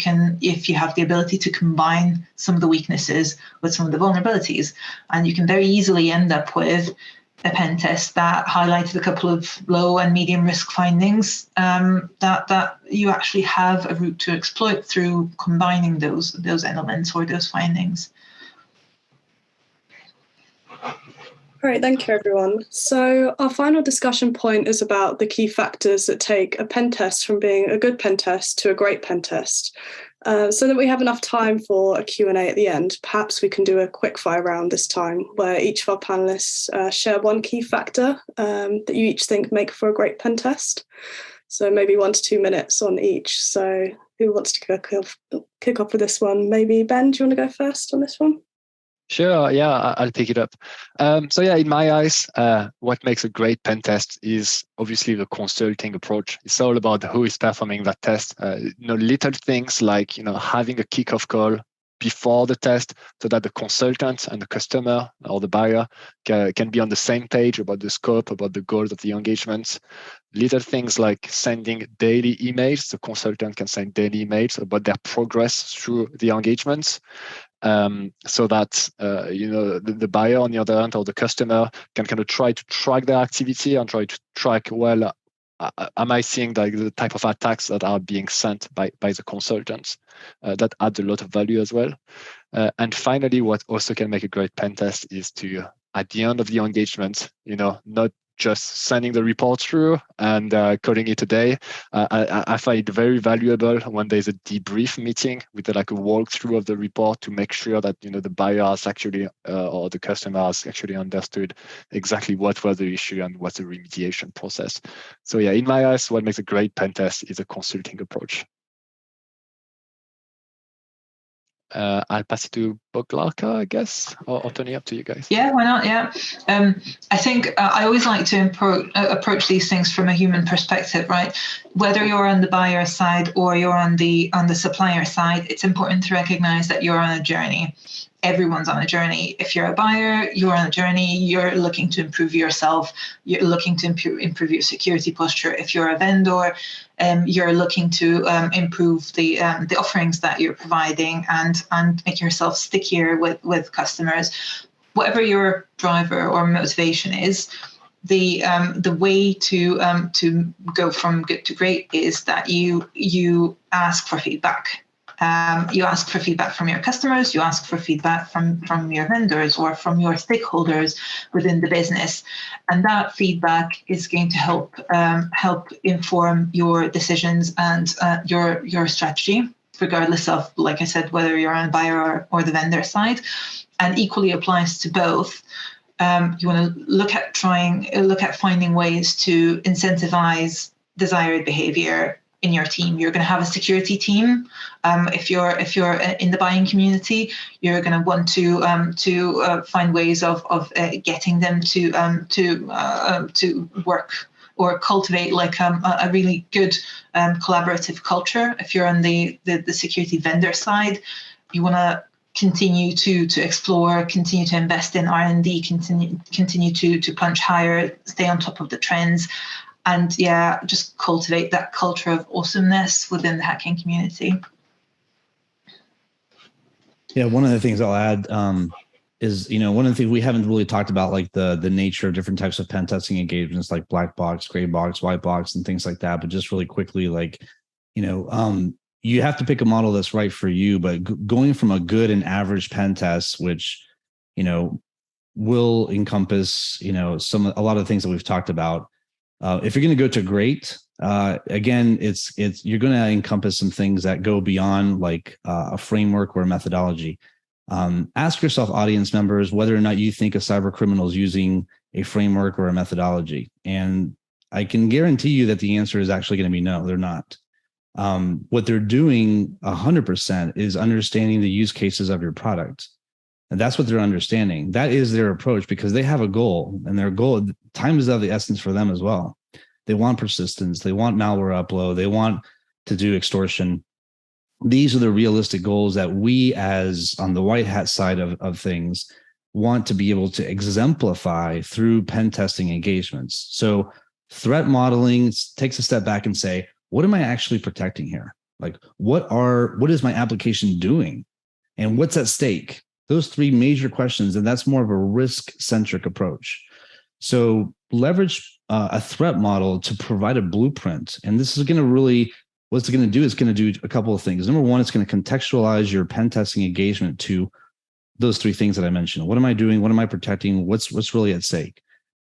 have the ability to combine some of the weaknesses with some of the vulnerabilities. And you can very easily end up with a pen test that highlighted a couple of low and medium risk findings that you actually have a route to exploit through combining those elements or those findings. Great, thank you, everyone. So our final discussion point is about the key factors that take a pen test from being a good pen test to a great pen test. So that we have enough time for a Q&A at the end, perhaps we can do a quickfire round this time where each of our panelists share one key factor that you each think make for a great pen test. So maybe 1 to 2 minutes on each. So who wants to kick off with this one? Maybe Ben, do you want to go first on this one? Sure, yeah, I'll pick it up. So yeah, in my eyes, what makes a great pen test is obviously the consulting approach. It's all about who is performing that test. Little things like having a kickoff call before the test so that the consultant and the customer or the buyer can be on the same page about the scope, about the goals of the engagement. Little things like sending daily emails. The consultant can send daily emails about their progress through the engagements. So that the buyer on the other end or the customer can kind of try to track their activity and try to track, well, am I seeing the type of attacks that are being sent by the consultants? That adds a lot of value as well. And finally, what also can make a great pen test is to, at the end of the engagement, not just sending the report through and calling it a day. I find it very valuable when there's a debrief meeting with a walkthrough of the report to make sure that the buyer has actually or the customer has actually understood exactly what was the issue and what's the remediation process. So yeah, in my eyes, what makes a great pen test is a consulting approach. I'll pass it to Boglarka, I guess, or Tony, up to you guys. Yeah, why not? Yeah. I think I always like to approach these things from a human perspective, right? Whether you're on the buyer side or you're on the supplier side, it's important to recognize that you're on a journey. Everyone's on a journey. If you're a buyer, you're on a journey. You're looking to improve yourself. You're looking to improve your security posture. If you're a vendor, you're looking to improve the offerings that you're providing and make yourself stickier with customers. Whatever your driver or motivation is, the way to go from good to great is that you ask for feedback. You ask for feedback from your customers, you ask for feedback from your vendors or from your stakeholders within the business. And that feedback is going to help inform your decisions and your strategy, regardless of, like I said, whether you're on buyer or the vendor side. And equally applies to both. You want to look at finding ways to incentivize desired behavior in your team. You're going to have a security team. If you're in the buying community, you're going to want to find ways of getting them to work or cultivate a really good collaborative culture. If you're on the security vendor side, you want to continue to explore, continue to invest in R&D, continue to punch higher, stay on top of the trends. And yeah, just cultivate that culture of awesomeness within the hacking community. Yeah, one of the things I'll add is, one of the things we haven't really talked about, like the nature of different types of pen testing engagements, like black box, gray box, white box, and things like that. But just really quickly, you have to pick a model that's right for you. But going from a good and average pen test, which, will encompass, a lot of the things that we've talked about. If you're going to go to great, again, you're going to encompass some things that go beyond like a framework or a methodology. Ask yourself, audience members, whether or not you think a cyber criminal is using a framework or a methodology. And I can guarantee you that the answer is actually going to be no, they're not. What they're doing 100% is understanding the use cases of your product. And that's what they're understanding. That is their approach because they have a goal, and their goal, time is of the essence for them as well. They want persistence. They want malware upload. They want to do extortion. These are the realistic goals that we, as on the white hat side of things, want to be able to exemplify through pen testing engagements. So threat modeling takes a step back and say, what am I actually protecting here? Like, what is my application doing? And what's at stake? Those three major questions, and that's more of a risk-centric approach. So leverage a threat model to provide a blueprint. And this is going to really, what's it going to do? It's going to do a couple of things. Number one, it's going to contextualize your pen testing engagement to those three things that I mentioned. What am I doing? What am I protecting? What's really at stake?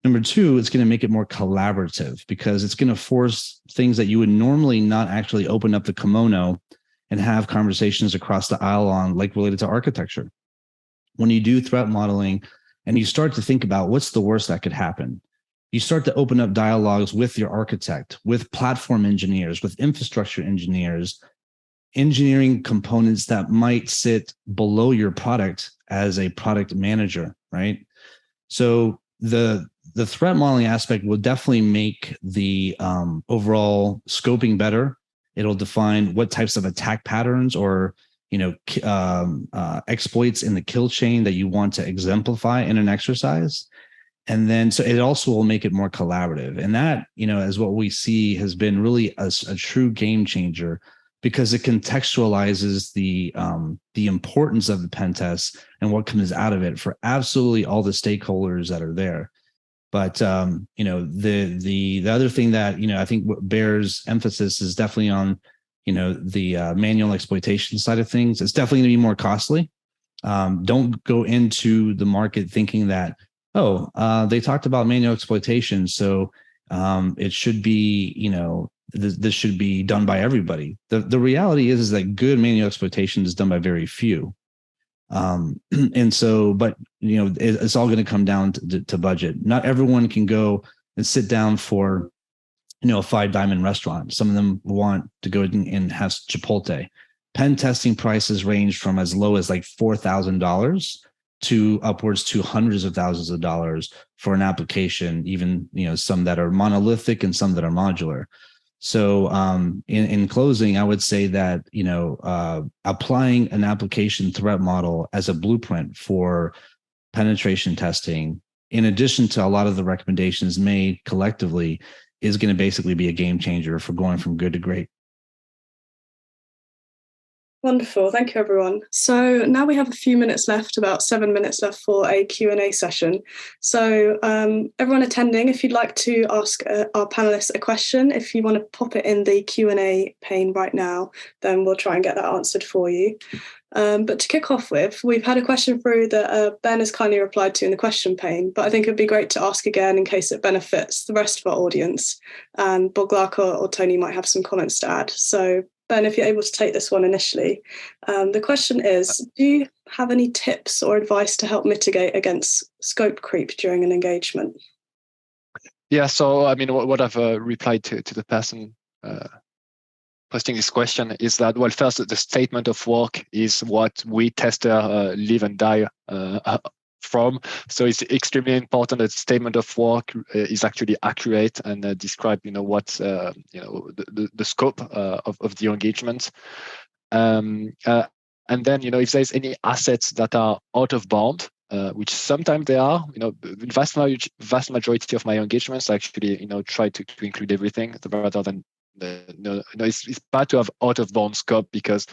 Number two, it's going to make it more collaborative because it's going to force things that you would normally not actually open up the kimono and have conversations across the aisle on like related to architecture. When you do threat modeling and you start to think about what's the worst that could happen, you start to open up dialogues with your architect, with platform engineers, with infrastructure engineers, engineering components that might sit below your product as a product manager, right? So the threat modeling aspect will definitely make the overall scoping better. It'll define what types of attack patterns or exploits in the kill chain that you want to exemplify in an exercise. And then, so it also will make it more collaborative. And that, is what we see has been really a true game changer, because it contextualizes the importance of the pen test and what comes out of it for absolutely all the stakeholders that are there. But the other thing that I think what bears emphasis is definitely on the manual exploitation side of things. It's definitely going to be more costly. Don't go into the market thinking that they talked about manual exploitation, so it should be this should be done by everybody. The reality is that good manual exploitation is done by very few. And so, but it's all going to come down to budget. Not everyone can go and sit down for a 5 diamond restaurant. Some of them want to go and have Chipotle. Pen testing prices range from as low as like $4,000 to upwards to hundreds of thousands of dollars for an application, even some that are monolithic and some that are modular. So in closing, I would say that applying an application threat model as a blueprint for penetration testing, in addition to a lot of the recommendations made collectively, is going to basically be a game changer for going from good to great. Wonderful. Thank you, everyone. So now we have a few minutes left, about 7 minutes left for a Q&A session. So everyone attending, if you'd like to ask our panelists a question, if you want to pop it in the Q&A pane right now, then we'll try and get that answered for you. But to kick off with, we've had a question through that Ben has kindly replied to in the question pane, but I think it'd be great to ask again in case it benefits the rest of our audience. And Boglaka or Tony might have some comments to add. So Ben, if you're able to take this one initially, the question is, do you have any tips or advice to help mitigate against scope creep during an engagement? Yeah, so I mean, what I've replied to the person posting this question is that, well, first, the statement of work is what we tester live and die from. So it's extremely important that statement of work is actually accurate and describe, what's the scope of the engagement. And then, if there's any assets that are out of bound, which sometimes they are, the vast majority of my engagements actually, try to include everything rather than it's bad to have out of bound scope, because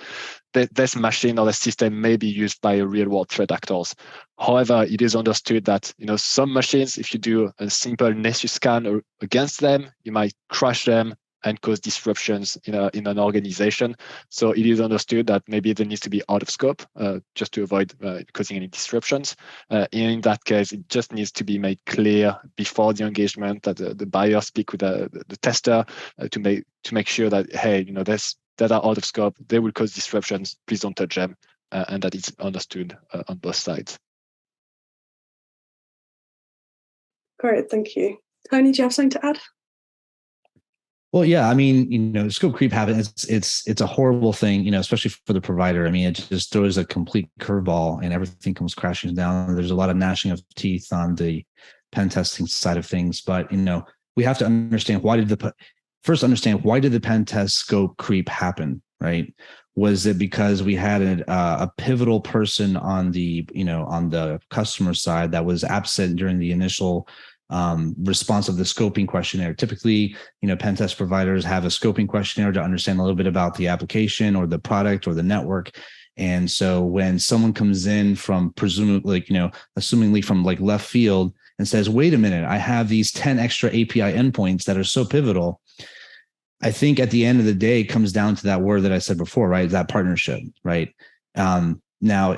this machine or the system may be used by real world threat actors. However, it is understood that some machines, if you do a simple Nessus scan against them, you might crash them and cause disruptions in an organization. So it is understood that maybe there needs to be out of scope just to avoid causing any disruptions. In that case, it just needs to be made clear before the engagement that the buyer speak with the tester to make sure that, hey, that are out of scope, they will cause disruptions, please don't touch them, and that it's understood on both sides. Great, thank you. Tony, do you have something to add? Well, yeah, I mean, scope creep happens. It's a horrible thing, especially for the provider. I mean, it just throws a complete curveball and everything comes crashing down. There's a lot of gnashing of teeth on the pen testing side of things, but we have to understand why did the pen test scope creep happen, right? Was it because we had a pivotal person on the customer side that was absent during the initial response of the scoping questionnaire? Typically, pen test providers have a scoping questionnaire to understand a little bit about the application or the product or the network. And so when someone comes in from assumingly from like left field and says, wait a minute, I have these 10 extra API endpoints that are so pivotal, I think at the end of the day, it comes down to that word that I said before, right? That partnership, right? Now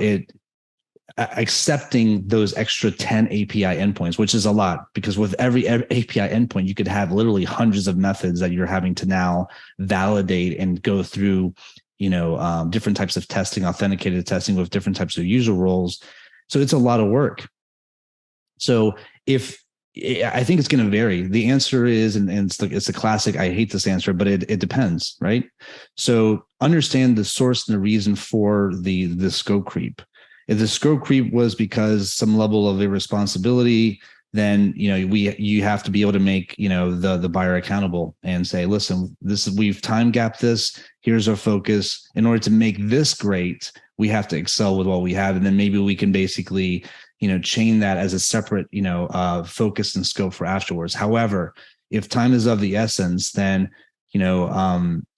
accepting those extra 10 API endpoints, which is a lot, because with every API endpoint, you could have literally hundreds of methods that you're having to now validate and go through, different types of testing, authenticated testing with different types of user roles. So it's a lot of work. So I think it's going to vary. The answer is, and it's a classic, I hate this answer, but it depends, right? So understand the source and the reason for the scope creep. If the scope creep was because some level of irresponsibility, then you have to be able to make the buyer accountable and say, listen, we've time gapped this. Here's our focus. In order to make this great, we have to excel with what we have, and then maybe we can basically chain that as a separate focus and scope for afterwards. However, if time is of the essence, then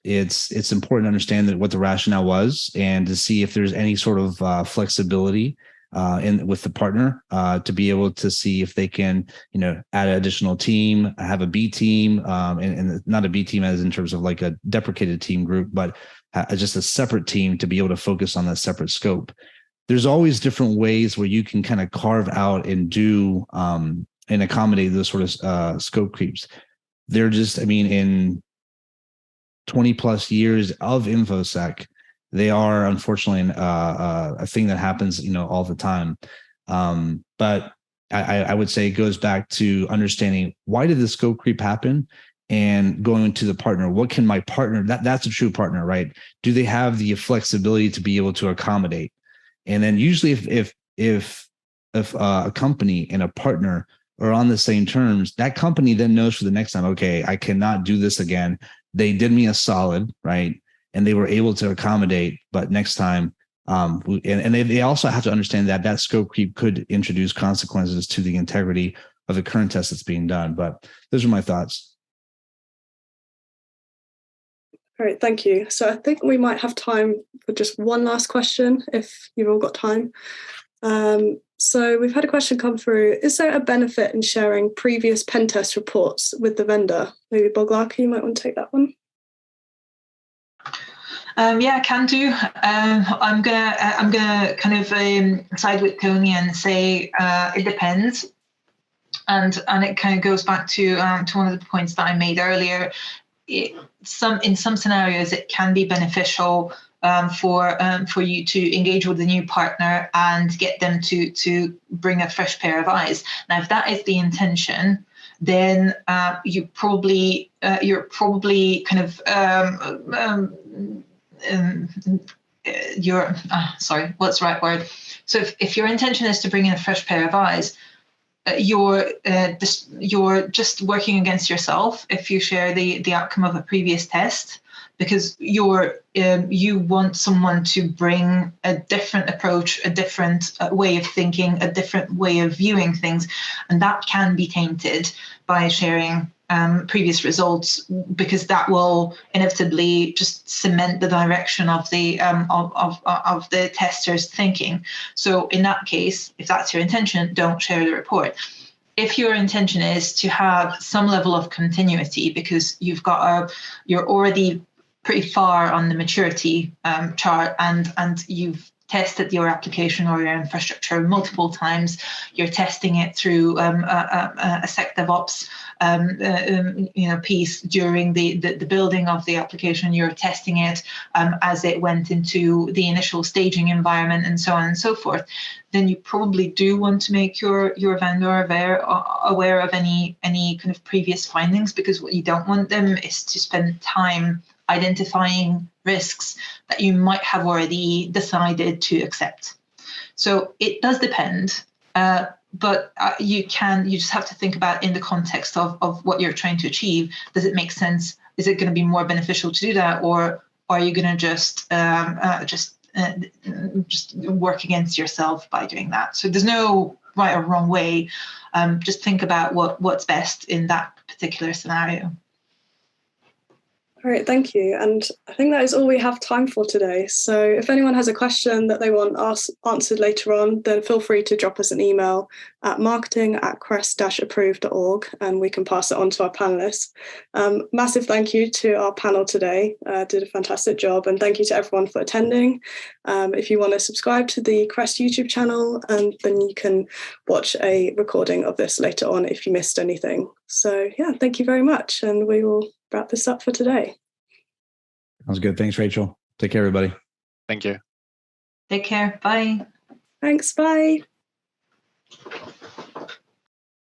it's important to understand that what the rationale was, and to see if there's any sort of flexibility with the partner to be able to see if they can add an additional team, have a B team, and not a B team as in terms of like a deprecated team group, but just a separate team to be able to focus on that separate scope. There's always different ways where you can kind of carve out and do and accommodate those sort of scope creeps. They're just, in 20 plus years of InfoSec, they are unfortunately a thing that happens, all the time. But I would say it goes back to understanding, why did the scope creep happen, and going to the partner. What can my partner, that's a true partner, right? Do they have the flexibility to be able to accommodate? And then usually if a company and a partner are on the same terms, that company then knows for the next time, okay, I cannot do this again. They did me a solid, right? And they were able to accommodate, but next time, and they also have to understand that scope creep could introduce consequences to the integrity of the current test that's being done. But those are my thoughts. All right, thank you. So I think we might have time for just one last question, if you've all got time. So we've had a question come through. Is there a benefit in sharing previous pen test reports with the vendor? Maybe Boglarka, you might want to take that one. Yeah, can do. I'm gonna kind of side with Tony and say it depends, and it kind of goes back to one of the points that I made earlier. In some scenarios, it can be beneficial for you to engage with a new partner and get them to bring a fresh pair of eyes. Now, if that is the intention, then you're probably kind of sorry, what's the right word? So if your intention is to bring in a fresh pair of eyes, you're just working against yourself if you share the outcome of a previous test, because you want someone to bring a different approach, a different way of thinking, a different way of viewing things, and that can be tainted by sharing previous results, because that will inevitably just cement the direction of the of the tester's thinking. So in that case, if that's your intention, don't share the report. If your intention is to have some level of continuity, because you're already pretty far on the maturity chart, and you've tested your application or your infrastructure multiple times, you're testing it through a SecDevOps piece during the building of the application, you're testing it as it went into the initial staging environment, and so on and so forth, then you probably do want to make your vendor aware of any kind of previous findings, because what you don't want them is to spend time identifying risks that you might have already decided to accept. So it does depend, but you just have to think about in the context of what you're trying to achieve. Does it make sense? Is it going to be more beneficial to do that, or are you going to just work against yourself by doing that? So there's no right or wrong way. Just think about what's best in that particular scenario. All right, thank you. And I think that is all we have time for today. So if anyone has a question that they want answered later on, then feel free to drop us an email at marketing@crest-approved.org, and we can pass it on to our panelists. Massive thank you to our panel today. Did a fantastic job. And thank you to everyone for attending. If you want to subscribe to the CREST YouTube channel, then you can watch a recording of this later on if you missed anything. So yeah, thank you very much. And we will wrap this up for today. Sounds good. Thanks, Rachel. Take care, everybody. Thank you. Take care. Bye. Thanks. Bye.